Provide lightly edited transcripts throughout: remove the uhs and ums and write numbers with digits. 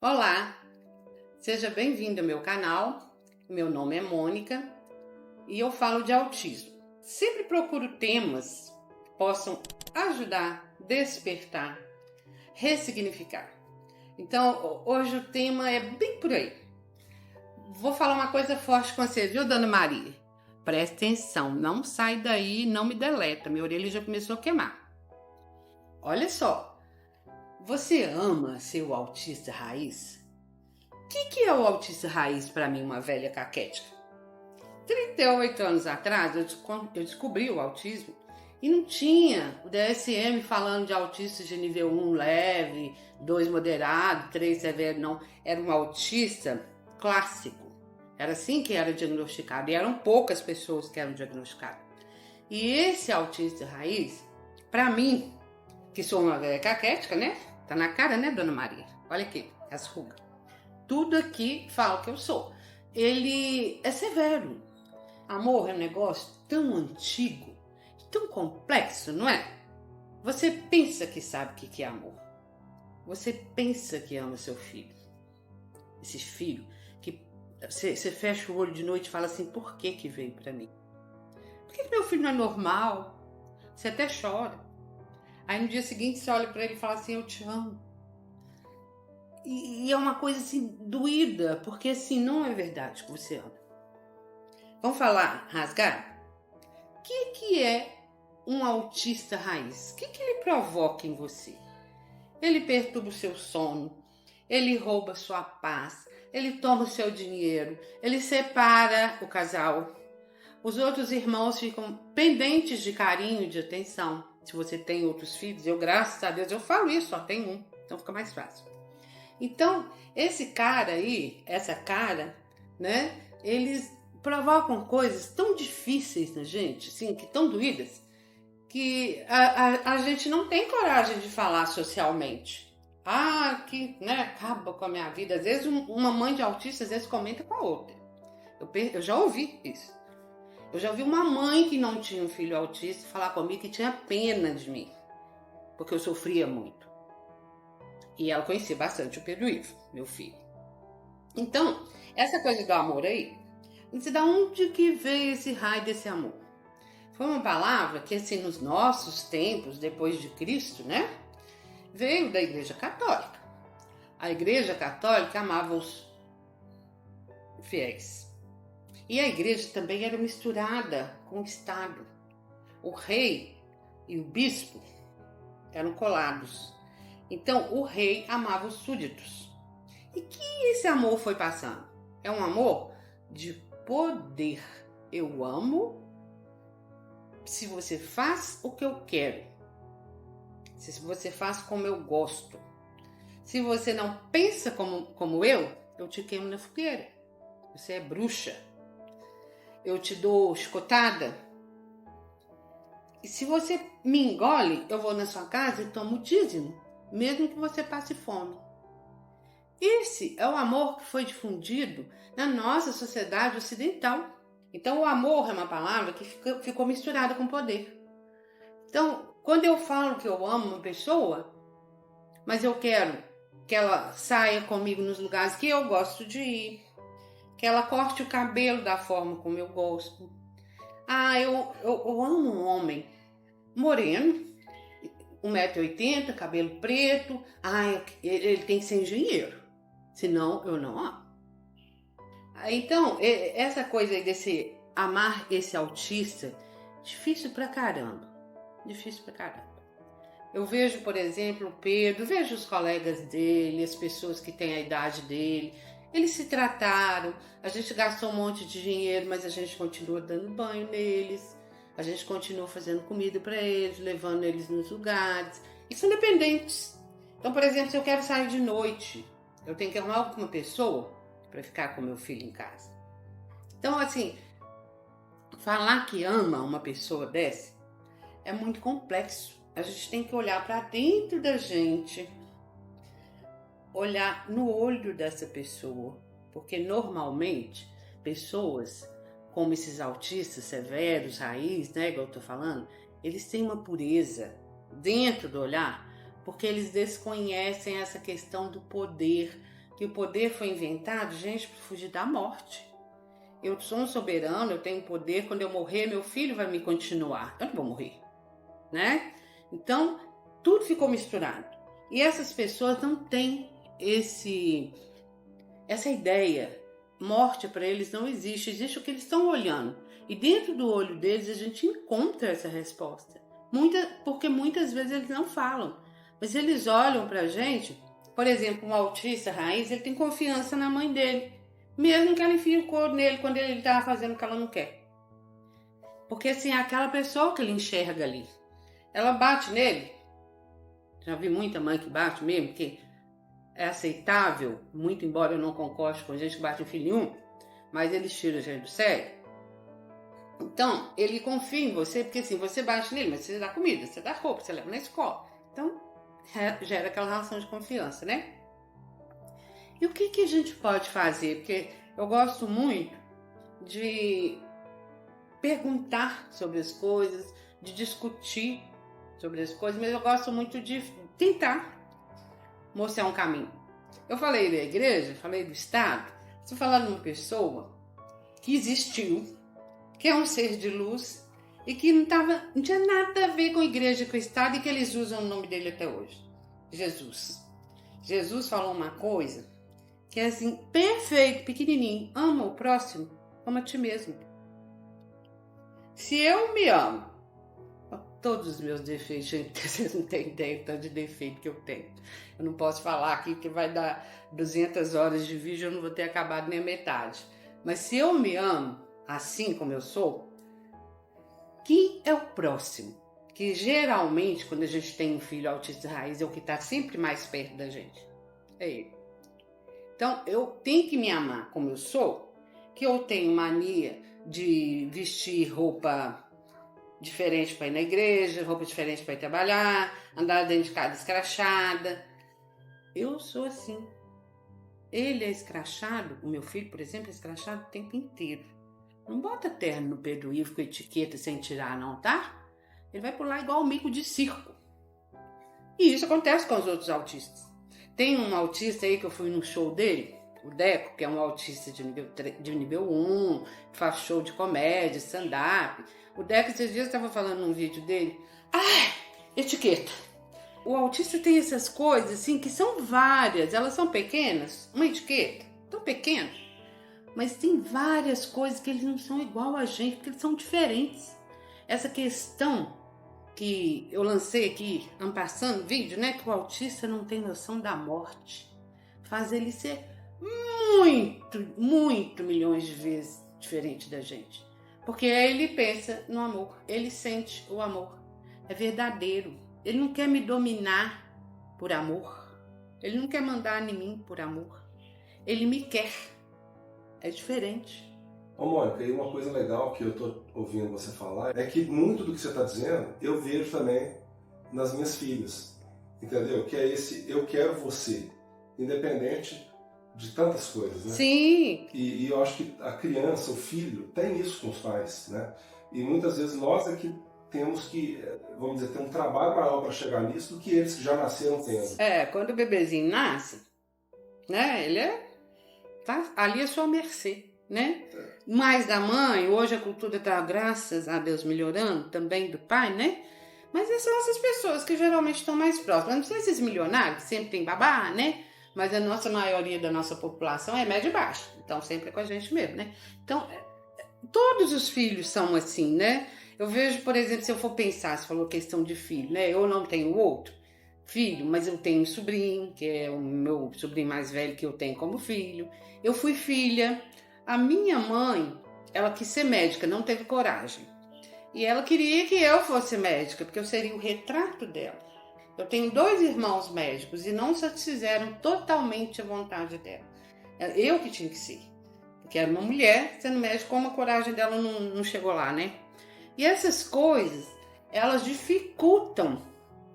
Olá, seja bem-vindo ao meu canal. Meu nome é Mônica e eu falo de autismo. Sempre procuro temas que possam ajudar, despertar, ressignificar. Então, hoje o tema é bem por aí. Vou falar uma coisa forte com você, viu, Dona Maria? Presta atenção, não sai daí, não me deleta, minha orelha já começou a queimar. Olha só, você ama ser o autista raiz? O que é o autista raiz para mim, uma velha caquética? 38 anos atrás eu descobri o autismo e não tinha o DSM falando de autistas de nível 1 leve, 2 moderado, 3 severo, não. Era um autista clássico. Era assim que era diagnosticado e eram poucas pessoas que eram diagnosticadas. E esse autista raiz, para mim, que sou uma velha caquética, né? Tá na cara, né, Dona Maria? Olha aqui, as rugas. Tudo aqui fala que eu sou. Ele é severo. Amor é um negócio tão antigo, tão complexo, não é? Você pensa que sabe o que é amor. Você pensa que ama seu filho. Esse filho que você fecha o olho de noite e fala assim, por que veio pra mim? Por que meu filho não é normal? Você até chora. Aí no dia seguinte você olha pra ele e fala assim, eu te amo. E é uma coisa assim, doída, porque assim, não é verdade que você ama. Vamos falar, rasgar? O que é um autista raiz? O que ele provoca em você? Ele perturba o seu sono, ele rouba sua paz, ele toma o seu dinheiro, ele separa o casal. Os outros irmãos ficam pendentes de carinho e de atenção. Se você tem outros filhos, eu, graças a Deus, eu falo isso, só tenho um, então fica mais fácil. Então, esse cara aí, essa cara, né, eles provocam coisas tão difíceis na gente, assim, que tão doídas, que a gente não tem coragem de falar socialmente. Ah, que, né, acaba com a minha vida. Às vezes uma mãe de autista, às vezes comenta com a outra. Eu já ouvi isso. Eu já ouvi uma mãe que não tinha um filho autista falar comigo que tinha pena de mim, porque eu sofria muito. E ela conhecia bastante o Pedro Ivo, meu filho. Então, essa coisa do amor aí, não sei de onde que veio esse raio desse amor. Foi uma palavra que, assim, nos nossos tempos, depois de Cristo, né? Veio da Igreja Católica. A Igreja Católica amava os fiéis. E a igreja também era misturada com o Estado. O rei e o bispo eram colados. Então, o rei amava os súditos. E que esse amor foi passando? É um amor de poder. Eu amo se você faz o que eu quero. Se você faz como eu gosto. Se você não pensa como eu te queimo na fogueira. Você é bruxa. Eu te dou chicotada. E se você me engole, eu vou na sua casa e tomo o dízimo, mesmo que você passe fome. Esse é o amor que foi difundido na nossa sociedade ocidental. Então, o amor é uma palavra que ficou misturada com poder. Então, quando eu falo que eu amo uma pessoa, mas eu quero que ela saia comigo nos lugares que eu gosto de ir, que ela corte o cabelo da forma como eu gosto. Ah, eu amo um homem moreno, 1,80 m, cabelo preto. Ah, ele tem que ser engenheiro. Senão, eu não amo. Então, essa coisa aí desse amar esse autista, difícil pra caramba. Difícil pra caramba. Eu vejo, por exemplo, o Pedro, vejo os colegas dele, as pessoas que têm a idade dele. Eles se trataram, a gente gastou um monte de dinheiro, mas a gente continua dando banho neles. A gente continua fazendo comida para eles, levando eles nos lugares. E são dependentes. Então, por exemplo, se eu quero sair de noite, eu tenho que arrumar alguma pessoa para ficar com meu filho em casa. Então, assim, falar que ama uma pessoa dessa é muito complexo. A gente tem que olhar para dentro da gente, olhar no olho dessa pessoa, porque normalmente pessoas como esses autistas severos, raiz, né, igual eu tô falando, eles têm uma pureza dentro do olhar, porque eles desconhecem essa questão do poder, que o poder foi inventado, gente, para fugir da morte. Eu sou um soberano, eu tenho poder, quando eu morrer, meu filho vai me continuar. Eu não vou morrer, né? Então, tudo ficou misturado. E essas pessoas não têm essa ideia. Morte para eles não existe, existe o que eles estão olhando. E dentro do olho deles a gente encontra essa resposta. Porque muitas vezes eles não falam, mas eles olham pra gente. Por exemplo, um autista raiz, ele tem confiança na mãe dele, mesmo que ela enfie o couro nele quando ele estava fazendo o que ela não quer. Porque assim, é aquela pessoa que ele enxerga ali. Ela bate nele. Já vi muita mãe que bate mesmo, que é aceitável, muito embora eu não concorde com gente que bate em filho nenhum, mas eles tiram a gente do sério. Então, ele confia em você, porque assim, você bate nele, mas você dá comida, você dá roupa, você leva na escola. Então, gera aquela relação de confiança, né? E o que a gente pode fazer? Porque eu gosto muito de perguntar sobre as coisas, de discutir sobre as coisas, mas eu gosto muito de tentar mostrar um caminho. Eu falei da igreja, falei do Estado, estou falando de uma pessoa que existiu, que é um ser de luz e que não tinha nada a ver com a igreja, com o Estado, e que eles usam o nome dele até hoje. Jesus. Jesus falou uma coisa que é assim, perfeito, pequenininho. Ama o próximo, ama a ti mesmo. Se eu me amo, todos os meus defeitos, gente, vocês não têm ideia do tanto de defeito que eu tenho. Eu não posso falar aqui que vai dar 200 horas de vídeo, eu não vou ter acabado nem a metade. Mas se eu me amo, assim como eu sou, quem é o próximo? Que geralmente, quando a gente tem um filho autista raiz, é o que está sempre mais perto da gente. É ele. Então, eu tenho que me amar como eu sou, que eu tenho mania de vestir roupa diferente para ir na igreja, roupa diferente para ir trabalhar, andar dentro de casa escrachada. Eu sou assim. Ele é escrachado, o meu filho, por exemplo, é escrachado o tempo inteiro. Não bota terno no pé do Ivo com etiqueta sem tirar, não, tá? Ele vai pular igual um mico de circo. E isso acontece com os outros autistas. Tem um autista aí que eu fui no show dele, o Deco, que é um autista de nível 1, faz show de comédia, stand-up. O Deco, esses dias, estava falando num vídeo dele. Etiqueta. O autista tem essas coisas, assim, que são várias. Elas são pequenas, uma etiqueta, tão pequena. Mas tem várias coisas que eles não são igual a gente, porque eles são diferentes. Essa questão que eu lancei aqui, passando vídeo, né? Que o autista não tem noção da morte. Faz ele ser muito milhões de vezes diferente da gente. Porque ele pensa no amor, ele sente o amor. É verdadeiro. Ele não quer me dominar por amor. Ele não quer mandar em mim por amor. Ele me quer. É diferente. Ô Mônica, e uma coisa legal que eu tô ouvindo você falar é que muito do que você está dizendo eu vejo também nas minhas filhas, entendeu? Que é esse eu quero você, independente de tantas coisas, né? Sim. E eu acho que a criança, o filho, tem isso com os pais, né? E muitas vezes nós é que temos que, vamos dizer, ter um trabalho maior para chegar nisso do que eles que já nasceram tendo. Quando o bebezinho nasce, né? Ele tá ali à sua mercê, né? Mais da mãe, hoje a cultura tá, graças a Deus, melhorando, também do pai, né? Mas essas são essas pessoas que geralmente estão mais próximas. Não sei esses milionários que sempre tem babá, né? Mas a nossa maioria da nossa população é média e baixa. Então sempre é com a gente mesmo, né? Então, todos os filhos são assim, né? Eu vejo, por exemplo, se eu for pensar, você falou questão de filho, né? Eu não tenho outro filho, mas eu tenho um sobrinho, que é o meu sobrinho mais velho que eu tenho como filho. Eu fui filha. A minha mãe, ela quis ser médica, não teve coragem. E ela queria que eu fosse médica, porque eu seria o retrato dela. Eu tenho 2 irmãos médicos e não satisfizeram totalmente a vontade dela. Eu que tinha que ser. Porque era uma mulher sendo médica, como a coragem dela não chegou lá, né? E essas coisas, elas dificultam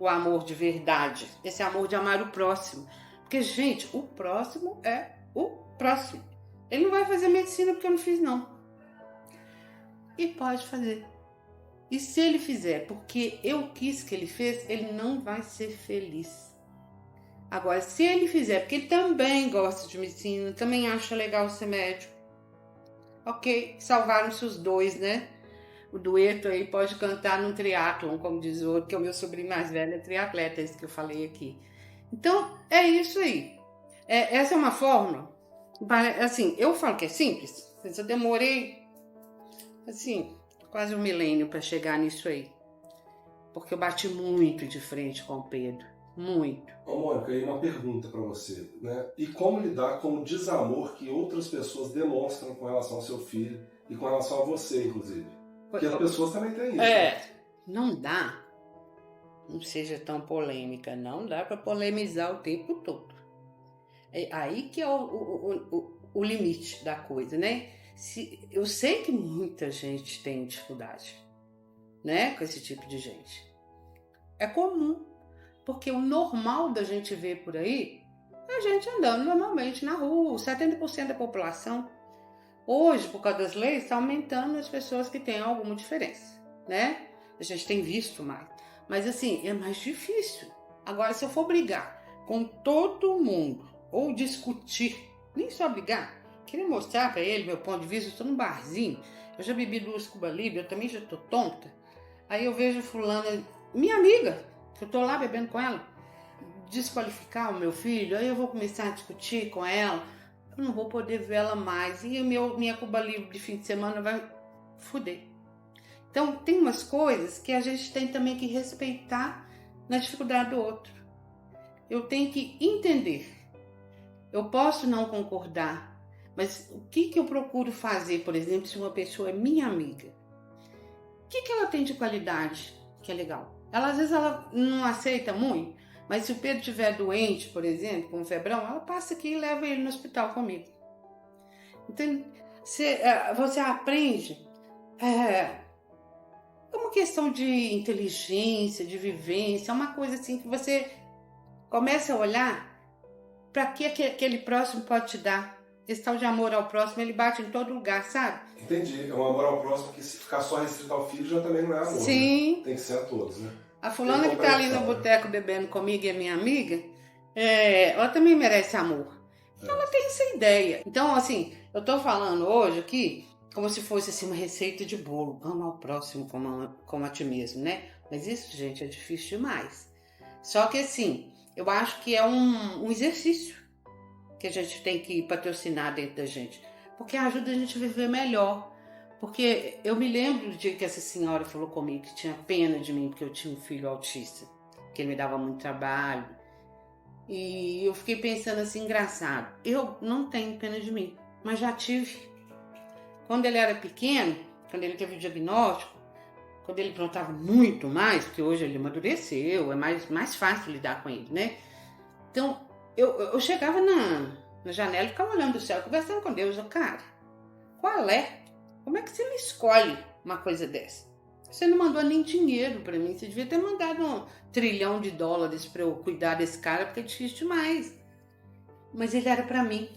o amor de verdade. Esse amor de amar o próximo. Porque, gente, o próximo é o próximo. Ele não vai fazer medicina porque eu não fiz, não. E pode fazer. E se ele fizer porque eu quis que ele fez, ele não vai ser feliz. Agora, se ele fizer, porque ele também gosta de medicina, também acha legal ser médico. Ok, salvaram-se os dois, né? O dueto aí pode cantar num triatlon, como diz o outro, que é o meu sobrinho mais velho, é triatleta, esse que eu falei aqui. Então, é isso aí. Essa é uma fórmula, assim, eu falo que é simples, mas eu demorei, assim, quase um milênio para chegar nisso aí. Porque eu bati muito de frente com o Pedro, muito. Ô, Mônica, aí uma pergunta para você, né? E como lidar com o desamor que outras pessoas demonstram com relação ao seu filho e com relação a você, inclusive? Porque as pessoas também têm isso. Né? Não dá, não seja tão polêmica, não dá para polemizar o tempo todo. É aí que é o limite da coisa, né? Eu sei que muita gente tem dificuldade, né, com esse tipo de gente. É comum, porque o normal da gente ver por aí é a gente andando normalmente na rua, 70% da população. Hoje, por causa das leis, está aumentando as pessoas que têm alguma diferença, né? A gente tem visto mais. Mas assim, é mais difícil. Agora, se eu for brigar com todo mundo, ou discutir, nem só brigar, queria mostrar para ele meu ponto de vista, eu estou num barzinho, eu já bebi 2 Cuba Libre, eu também já estou tonta. Aí eu vejo fulana, minha amiga, que eu estou lá bebendo com ela, desqualificar o meu filho, aí eu vou começar a discutir com ela, eu não vou poder ver ela mais, e minha Cuba Libre de fim de semana vai foder. Então tem umas coisas que a gente tem também que respeitar na dificuldade do outro. Eu tenho que entender. Eu posso não concordar, mas o que eu procuro fazer, por exemplo, se uma pessoa é minha amiga? O que ela tem de qualidade que é legal? Às vezes ela não aceita muito, mas se o Pedro estiver doente, por exemplo, com um febrão, ela passa aqui e leva ele no hospital comigo. Então, você aprende, é uma questão de inteligência, de vivência, é uma coisa assim que você começa a olhar para que aquele próximo pode te dar. Esse tal de amor ao próximo, ele bate em todo lugar, sabe? Entendi. É um amor ao próximo que se ficar só restrito ao filho já também não é amor. Sim. Né? Tem que ser a todos, né? A fulana que tá ali no boteco bebendo comigo e é minha amiga, ela também merece amor. Ela tem essa ideia. Então, assim, eu tô falando hoje aqui como se fosse assim, uma receita de bolo. Ama ao próximo como a ti mesmo, né? Mas isso, gente, é difícil demais. Só que assim, eu acho que é um exercício que a gente tem que patrocinar dentro da gente. Porque ajuda a gente a viver melhor. Porque eu me lembro do dia que essa senhora falou comigo que tinha pena de mim porque eu tinha um filho autista, que ele me dava muito trabalho. E eu fiquei pensando assim, engraçado, eu não tenho pena de mim, mas já tive. Quando ele era pequeno, quando ele teve o diagnóstico, quando ele aprontava muito mais, porque hoje ele amadureceu, é mais fácil lidar com ele, né? Então, eu chegava na janela e ficava olhando o céu, conversando com Deus. Cara, qual é? Como é que você me escolhe uma coisa dessa? Você não mandou nem dinheiro pra mim. Você devia ter mandado $1 trilhão pra eu cuidar desse cara, porque é difícil demais. Mas ele era pra mim.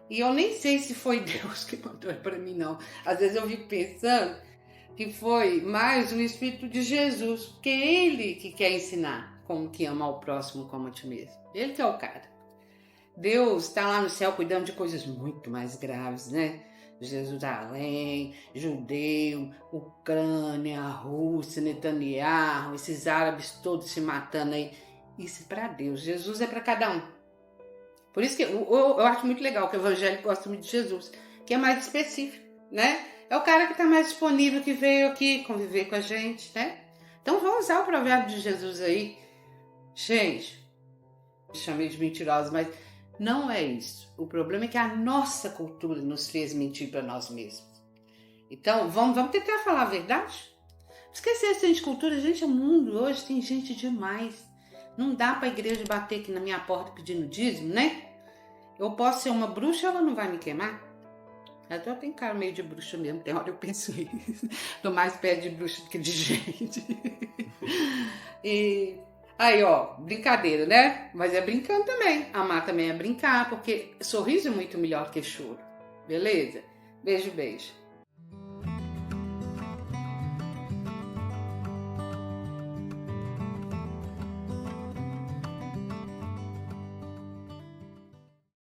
E eu nem sei se foi Deus que mandou ele pra mim, não. Às vezes eu fico pensando que foi mais o Espírito de Jesus, porque é ele que quer ensinar como que ama o próximo como a ti mesmo. Ele que é o cara. Deus está lá no céu cuidando de coisas muito mais graves, né? Jerusalém, judeu, Ucrânia, Rússia, Netanyahu, esses árabes todos se matando aí. Isso é para Deus, Jesus é para cada um. Por isso que eu acho muito legal que o evangélico gosta muito de Jesus, que é mais específico, né? É o cara que está mais disponível, que veio aqui conviver com a gente, né? Então vamos usar o provérbio de Jesus aí. Gente, me chamei de mentirosa, mas não é isso. O problema é que a nossa cultura nos fez mentir para nós mesmos. Então, vamos tentar falar a verdade? Esquecer essa de cultura. Gente, o mundo hoje tem gente demais. Não dá para a igreja bater aqui na minha porta pedindo dízimo, né? Eu posso ser uma bruxa, ela não vai me queimar? Eu tenho cara meio de bruxa mesmo. Tem hora eu penso isso. Tô mais perto de bruxa do que de gente. E... aí, ó, brincadeira, né? Mas é brincando também. Amar também é brincar, porque sorriso é muito melhor que choro. Beleza? Beijo, beijo.